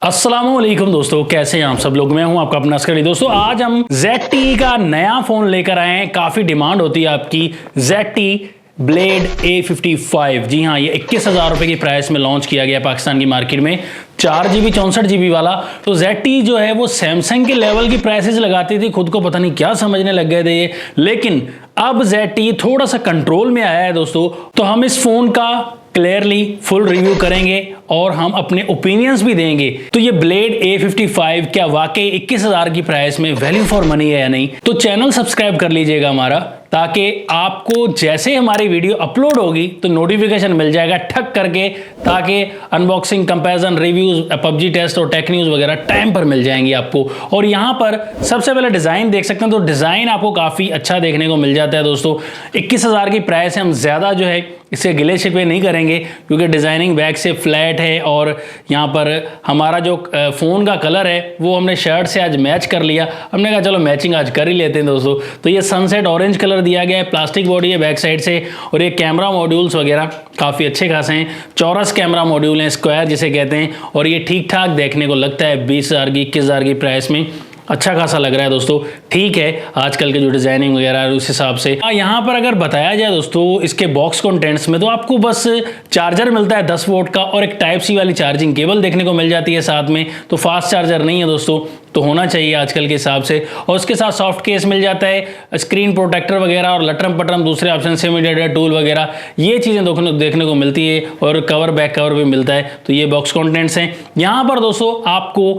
अस्सलामुअलैकुम दोस्तों, कैसे हैं आप सब लोग। मैं हूं आपका अपना अस्कर अली। दोस्तों आज हम ZTE का नया फोन लेकर आए हैं। काफी डिमांड होती है आपकी ZTE ब्लेड A55। जी हाँ, ये 21,000 रुपए की प्राइस में लॉन्च किया गया पाकिस्तान की मार्केट में। 4GB 64GB वाला। तो ZTE जो है वो सैमसंग के लेवल की प्राइसेस लगाती थी, खुद को पता नहीं क्या समझने लग गए थे ये। लेकिन अब ZTE थोड़ा सा कंट्रोल में आया है दोस्तों। तो हम इस फोन का क्लियरली फुल रिव्यू करेंगे और हम अपने ओपिनियंस भी देंगे। तो ये ब्लेड A55 क्या वाकई 21,000 की प्राइस में वैल्यू फॉर मनी है या नहीं। तो चैनल सब्सक्राइब कर लीजिएगा हमारा, ताकि आपको जैसे हमारी वीडियो अपलोड होगी तो नोटिफिकेशन मिल जाएगा ठक करके, ताकि unboxing, comparison, reviews, PUBG test और टेक न्यूज वगैरह टाइम पर मिल जाएंगी आपको। और यहाँ पर सबसे पहले डिजाइन देख सकते हैं, तो डिजाइन आपको काफी अच्छा देखने को मिल जाता है दोस्तों। 21,000 की प्राइस है, हम ज्यादा जो है इससे गिले शिकवे नहीं करेंगे, क्योंकि डिजाइनिंग बैक से फ्लैट है। और यहाँ पर हमारा जो फोन का कलर है वो हमने शर्ट से आज मैच कर लिया। हमने कहा चलो मैचिंग आज कर ही लेते हैं दोस्तों। तो ये सनसेट ऑरेंज कलर दिया गया है, प्लास्टिक बॉडी है बैक साइड से। और ये कैमरा मॉड्यूल्स वगैरह काफ़ी अच्छे खासे हैं, चौरस कैमरा मॉड्यूल हैं, स्क्वायर जिसे कहते हैं। और ये ठीक ठाक देखने को लगता है 20,000 की 21,000 की प्राइस में अच्छा खासा लग रहा है दोस्तों। ठीक है, आजकल के जो डिजाइनिंग वगैरह है उस हिसाब से। यहाँ पर अगर बताया जाए दोस्तों इसके बॉक्स कंटेंट्स में, तो आपको बस चार्जर मिलता है 10 वोल्ट का और एक टाइप सी वाली चार्जिंग केबल देखने को मिल जाती है साथ में। तो फास्ट चार्जर नहीं है दोस्तों, तो होना चाहिए आजकल के हिसाब से। और उसके साथ सॉफ्ट केस मिल जाता है, स्क्रीन प्रोटेक्टर वगैरह और लटरम पटरम दूसरे ऑप्शन से मीडिया टूल वगैरह ये चीज़ें देखने को मिलती है। और कवर बैक कवर भी मिलता है। तो ये बॉक्स कंटेंट्स हैं। यहाँ पर दोस्तों आपको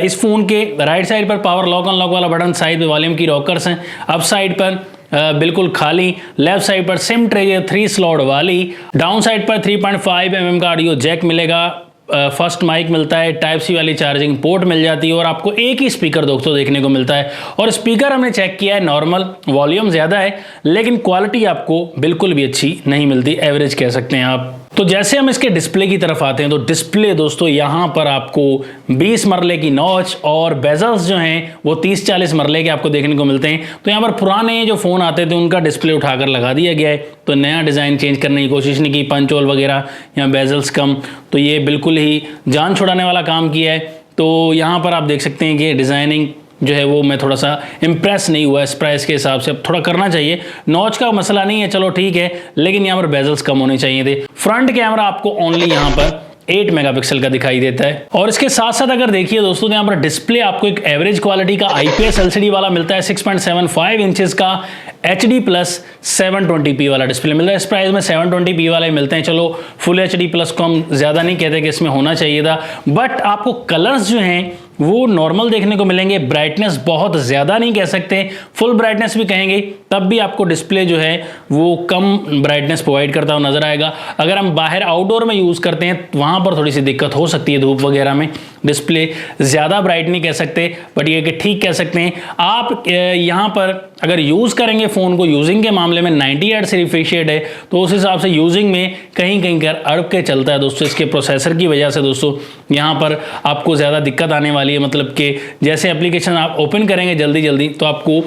इस फोन के राइट साइड पर पावर लॉक अनलॉक वाला बटन, साइड में वॉल्यूम की रॉकर्स हैं, अप साइड पर बिल्कुल खाली, लेफ्ट साइड पर सिम ट्रे 3 स्लॉट वाली, डाउन साइड पर 3.5 mm का ऑडियो जैक मिलेगा, फर्स्ट माइक मिलता है, टाइप सी वाली चार्जिंग पोर्ट मिल जाती है। और आपको एक ही स्पीकर दोस्तों देखने को मिलता है। और स्पीकर हमने चेक किया है, नॉर्मल वॉल्यूम ज़्यादा है, लेकिन क्वालिटी आपको बिल्कुल भी अच्छी नहीं मिलती, एवरेज कह सकते हैं आप। तो जैसे हम इसके डिस्प्ले की तरफ आते हैं, तो डिस्प्ले दोस्तों यहाँ पर आपको 20 मरले की नॉच और बेजल्स जो हैं वो 30-40 मरले के आपको देखने को मिलते हैं। तो यहाँ पर पुराने जो फ़ोन आते थे उनका डिस्प्ले उठाकर लगा दिया गया है। तो नया डिज़ाइन चेंज करने की कोशिश नहीं की, पंच होल वगैरह या बेजल्स कम। तो ये बिल्कुल ही जान छुड़ाने वाला काम किया है। तो यहाँ पर आप देख सकते हैं कि डिज़ाइनिंग जो है वो मैं थोड़ा सा इम्प्रेस नहीं हुआ इस प्राइस के हिसाब से। अब थोड़ा करना चाहिए, नॉच का मसला नहीं है, चलो ठीक है, लेकिन यहाँ पर बेजल्स कम होने चाहिए थे। फ्रंट कैमरा आपको ओनली यहाँ पर 8 मेगापिक्सल का दिखाई देता है। और इसके साथ साथ अगर देखिए दोस्तों, यहाँ पर डिस्प्ले आपको एक एवरेज क्वालिटी का IPS LCD वाला मिलता है। 6.75 इंचेस का HD प्लस 720p वाला डिस्प्ले मिलता है। इस प्राइस में 720p वाले मिलते हैं। चलो फुल HD प्लस को हम ज़्यादा नहीं कहते कि इसमें होना चाहिए था, बट आपको कलर्स जो हैं वो नॉर्मल देखने को मिलेंगे। ब्राइटनेस बहुत ज़्यादा नहीं कह सकते, फुल ब्राइटनेस भी कहेंगे तब भी आपको डिस्प्ले जो है वो कम ब्राइटनेस प्रोवाइड करता हुआ नजर आएगा। अगर हम बाहर आउटडोर में यूज़ करते हैं वहाँ पर थोड़ी सी दिक्कत हो सकती है, धूप वगैरह में डिस्प्ले ज़्यादा ब्राइट नहीं कह सकते, बट ये कि ठीक कह सकते हैं। आप यहाँ पर अगर यूज़ करेंगे फ़ोन को, यूजिंग के मामले में 90 हर्ट्ज से रिफ्रेश रेट है, तो उस हिसाब से यूजिंग में कहीं कहीं कर अड़क के चलता है दोस्तों। इसके प्रोसेसर की वजह से दोस्तों यहाँ पर आपको ज़्यादा दिक्कत आने वाली है। मतलब कि जैसे एप्लीकेशन आप ओपन करेंगे जल्दी जल्दी तो आपको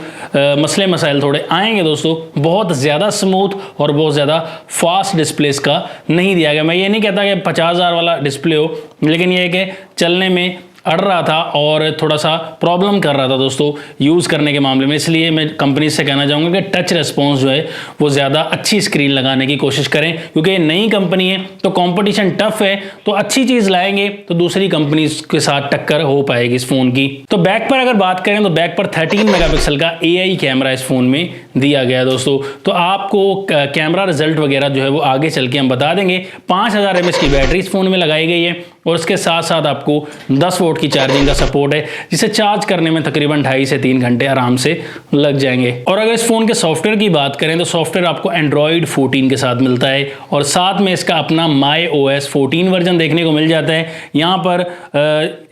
मसले मसाइल थोड़े आएंगे दोस्तों। बहुत ज़्यादा स्मूथ और बहुत ज़्यादा फास्ट डिस्प्ले इसका नहीं दिया गया। मैं ये नहीं कहता कि 50,000 वाला डिस्प्ले हो, लेकिन ये है कि चलने में अड़ रहा था और थोड़ा सा प्रॉब्लम कर रहा था दोस्तों यूज़ करने के मामले में। इसलिए मैं कंपनी से कहना चाहूँगा कि टच रिस्पॉन्स जो है वो ज़्यादा अच्छी स्क्रीन लगाने की कोशिश करें, क्योंकि ये नई कंपनी है तो कंपटीशन टफ है। तो अच्छी चीज़ लाएंगे तो दूसरी कंपनी के साथ टक्कर हो पाएगी इस फ़ोन की। तो बैक पर अगर बात करें तो बैक पर 13 मेगापिक्सल का AI कैमरा इस फ़ोन में दिया गया है दोस्तों। तो आपको कैमरा रिजल्ट वगैरह जो है वो आगे चल के हम बता देंगे। 5000 mAh की बैटरी इस फ़ोन में लगाई गई है और इसके साथ साथ आपको 10 वोल्ट की चार्जिंग का सपोर्ट है, जिसे चार्ज करने में तकरीबन 2.5 से 3 घंटे आराम से लग जाएंगे। और अगर इस फोन के सॉफ्टवेयर की बात करें तो सॉफ्टवेयर आपको Android 14 के साथ मिलता है और साथ में इसका अपना MyOS 14 वर्जन देखने को मिल जाता है। यहाँ पर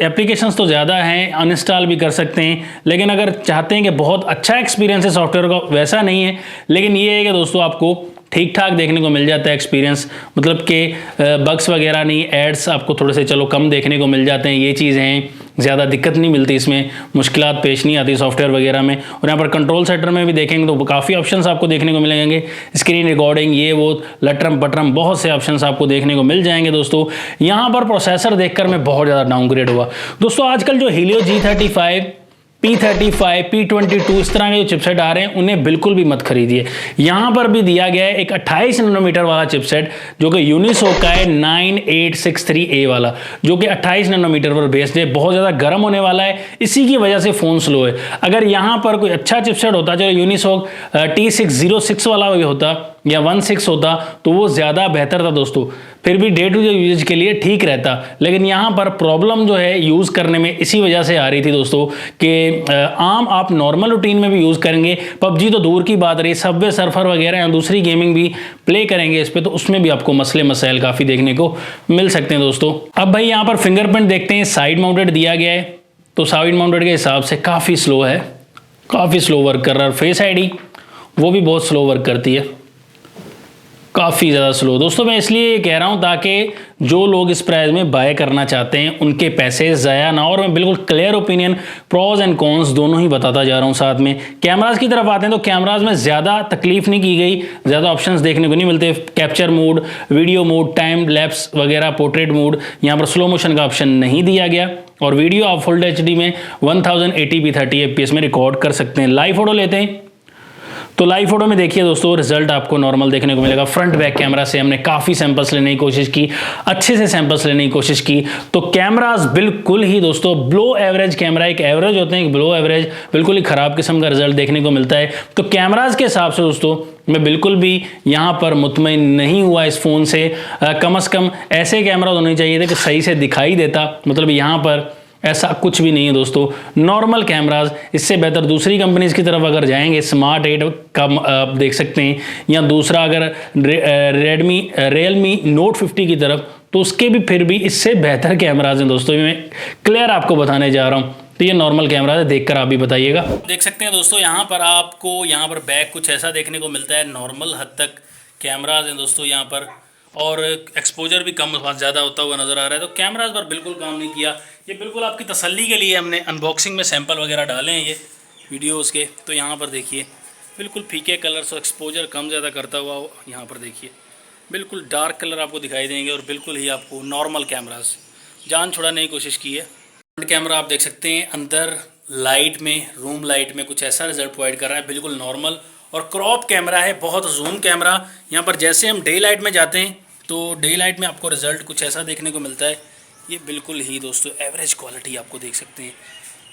एप्लीकेशंस तो ज़्यादा हैं, अनइंस्टॉल भी कर सकते हैं, लेकिन अगर चाहते हैं कि बहुत अच्छा एक्सपीरियंस है सॉफ्टवेयर का, वैसा नहीं है। लेकिन ये है कि दोस्तों आपको ठीक ठाक देखने को मिल जाता है एक्सपीरियंस, मतलब कि बग्स वगैरह नहीं, एड्स आपको थोड़े से चलो कम देखने को मिल जाते हैं, ये चीज़ें हैं। ज़्यादा दिक्कत नहीं मिलती, इसमें मुश्किलात पेश नहीं आती सॉफ्टवेयर वगैरह में। और यहाँ पर कंट्रोल सेंटर में भी देखेंगे तो काफ़ी ऑप्शंस आपको देखने को मिलेंगे, स्क्रीन रिकॉर्डिंग, ये वो लटरम पटरम बहुत से ऑप्शंस आपको देखने को मिल जाएंगे दोस्तों। यहाँ पर प्रोसेसर देखकर मैं बहुत ज़्यादा डाउनग्रेड हुआ दोस्तों। आजकल जो Helio G35, P35, P22 इस तरह के जो चिपसेट आ रहे हैं उन्हें बिल्कुल भी मत खरीदिए। यहाँ पर भी दिया गया है एक 28 नैनोमीटर वाला चिपसेट जो कि यूनिसोक का है 9863A वाला, जो कि 28 नैनोमीटर पर बेस्ड है, बहुत ज़्यादा गर्म होने वाला है, इसी की वजह से फ़ोन स्लो है। अगर यहाँ पर कोई अच्छा चिपसेट होता, चलो यूनिसोक T606 वाला भी होता या 16 होता तो वो ज़्यादा बेहतर था दोस्तों, फिर भी डे टू डे यूज के लिए ठीक रहता। लेकिन यहाँ पर प्रॉब्लम जो है यूज़ करने में इसी वजह से आ रही थी दोस्तों कि आम आप नॉर्मल रूटीन में भी यूज़ करेंगे, पबजी तो दूर की बात रही, सबवे सर्फर वगैरह या दूसरी गेमिंग भी प्ले करेंगे इस पर, तो उसमें भी आपको मसले मसाइल काफ़ी देखने को मिल सकते हैं दोस्तों। अब भाई यहाँ पर फिंगरप्रिंट देखते हैं, साइड माउंटेड दिया गया है, तो साइड माउंटेड के हिसाब से काफ़ी स्लो है, काफ़ी स्लो वर्क कर रहा है। फेस आईडी वो भी बहुत स्लो वर्क करती है, काफ़ी ज़्यादा स्लो दोस्तों। मैं इसलिए कह रहा हूँ ताकि जो लोग इस प्राइस में बाय करना चाहते हैं उनके पैसे ज़ाया ना, और मैं बिल्कुल clear opinion, pros and cons दोनों ही बताता जा रहा हूँ। साथ में कैमराज की तरफ आते हैं तो कैमराज में ज़्यादा तकलीफ नहीं की गई, ज़्यादा ऑप्शंस देखने को नहीं मिलते। Capture mode, video mode, time lapse वगैरह, पोर्ट्रेट मोड, यहाँ पर स्लो मोशन का ऑप्शन नहीं दिया गया, और वीडियो आप फुल HD में 1080p 30 fps में रिकॉर्ड कर सकते हैं। लाइव फोटो लेते हैं तो लाइव फोटो में देखिए दोस्तों रिजल्ट आपको नॉर्मल देखने को मिलेगा। फ्रंट बैक कैमरा से हमने काफ़ी सैंपल्स लेने की कोशिश की, अच्छे से सैंपल्स लेने की कोशिश की, तो कैमरास बिल्कुल ही दोस्तों ब्लो एवरेज कैमरा, एक एवरेज होते हैं, एक ब्लो एवरेज, बिल्कुल ही ख़राब किस्म का रिजल्ट देखने को मिलता है। तो कैमरास के हिसाब से दोस्तों मैं बिल्कुल भी यहाँ पर मुतमईन नहीं हुआ इस फ़ोन से। कम से कम ऐसे कैमरा होने चाहिए थे कि सही से दिखाई देता, मतलब यहाँ पर ऐसा कुछ भी नहीं है दोस्तों। नॉर्मल कैमराज, इससे बेहतर दूसरी कंपनीज की तरफ अगर जाएंगे, स्मार्ट 8 का आप देख सकते हैं, या दूसरा अगर रियलमी नोट 50 की तरफ, तो उसके भी फिर भी इससे बेहतर कैमराज हैं दोस्तों। मैं क्लियर आपको बताने जा रहा हूँ। तो ये नॉर्मल कैमरा है, देखकर आप भी बताइएगा। देख सकते हैं दोस्तों यहाँ पर आपको यहाँ पर बैक कुछ ऐसा देखने को मिलता है, नॉर्मल हद तक कैमराज हैं दोस्तों यहाँ पर, और एक्सपोजर भी कम ज़्यादा होता हुआ नज़र आ रहा है। तो कैमराज पर बिल्कुल काम नहीं किया, ये बिल्कुल आपकी तसल्ली के लिए हमने अनबॉक्सिंग में सैंपल वगैरह डाले हैं ये वीडियोस के। तो यहाँ पर देखिए बिल्कुल फीके कलर्स और एक्सपोजर कम ज़्यादा करता हुआ यहाँ पर देखिए बिल्कुल डार्क कलर आपको दिखाई देंगे, और बिल्कुल ही आपको नॉर्मल कैमराज, जान छुड़ाने की कोशिश की है। फ्रंट कैमरा आप देख सकते हैं अंदर लाइट में, रूम लाइट में कुछ ऐसा रिजल्ट प्रोवाइड कर रहा है, बिल्कुल नॉर्मल, और क्रॉप कैमरा है, बहुत जूम कैमरा। यहाँ पर जैसे हम डे लाइट में जाते हैं तो डे लाइट में आपको रिजल्ट कुछ ऐसा देखने को मिलता है। ये बिल्कुल ही दोस्तों एवरेज क्वालिटी आपको देख सकते हैं।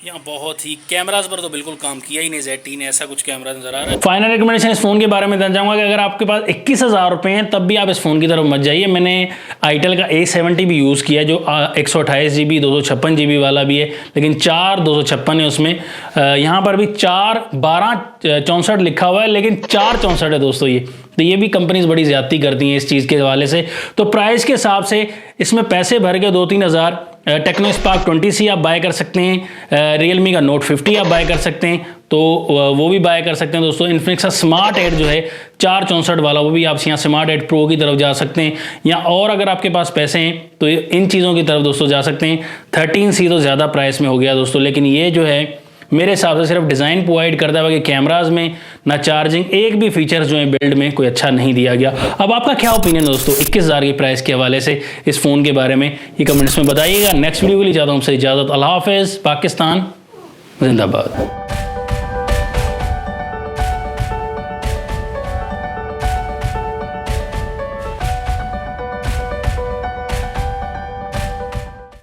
यहाँ बहुत ही कैमराज पर तो बिल्कुल काम किया ही नहीं ZTE ने, ऐसा कुछ कैमरा नजर आ रहा है। फाइनल रिकमेंडेशन इस फोन के बारे में बताना चाहूँगा कि अगर आपके पास 21,000 रुपये हैं तब भी आप इस फोन की तरफ मत जाइए। मैंने आईटेल का A70 भी यूज़ किया है, जो 128 GB 256 GB वाला भी है, लेकिन 4 256 है उसमें। यहाँ पर भी 4 12 64 लिखा हुआ है, लेकिन 4 64 है दोस्तों ये। तो ये भी कंपनीज बड़ी ज़्यादती करती हैं इस चीज़ के हवाले से। तो प्राइस के हिसाब से इसमें पैसे भर के 2-3 हज़ार टेक्नो स्पार्क 20C आप बाय कर सकते हैं, रियलमी का नोट 50 आप बाय कर सकते हैं, तो वो भी बाय कर सकते हैं दोस्तों। इन्फिनिक्स का स्मार्ट 8 जो है 464 वाला, वो भी आप यहाँ स्मार्ट 8 प्रो की तरफ जा सकते हैं, या और अगर आपके पास पैसे हैं तो इन चीज़ों की तरफ दोस्तों जा सकते हैं। 13C तो ज़्यादा प्राइस में हो गया दोस्तों, लेकिन ये जो है मेरे हिसाब से सिर्फ डिज़ाइन प्रोवाइड करता है, बाकी कैमराज में ना चार्जिंग, एक भी फीचर्स जो है बिल्ड में कोई अच्छा नहीं दिया गया। अब आपका क्या ओपिनियन दोस्तों 21,000 की प्राइस के हवाले से इस फ़ोन के बारे में, ये कमेंट्स में बताइएगा। नेक्स्ट वीडियो के लिए चाहता हूँ हमसे इजाज़त। अल्लाह हाफ़िज़, पाकिस्तान जिंदाबाद।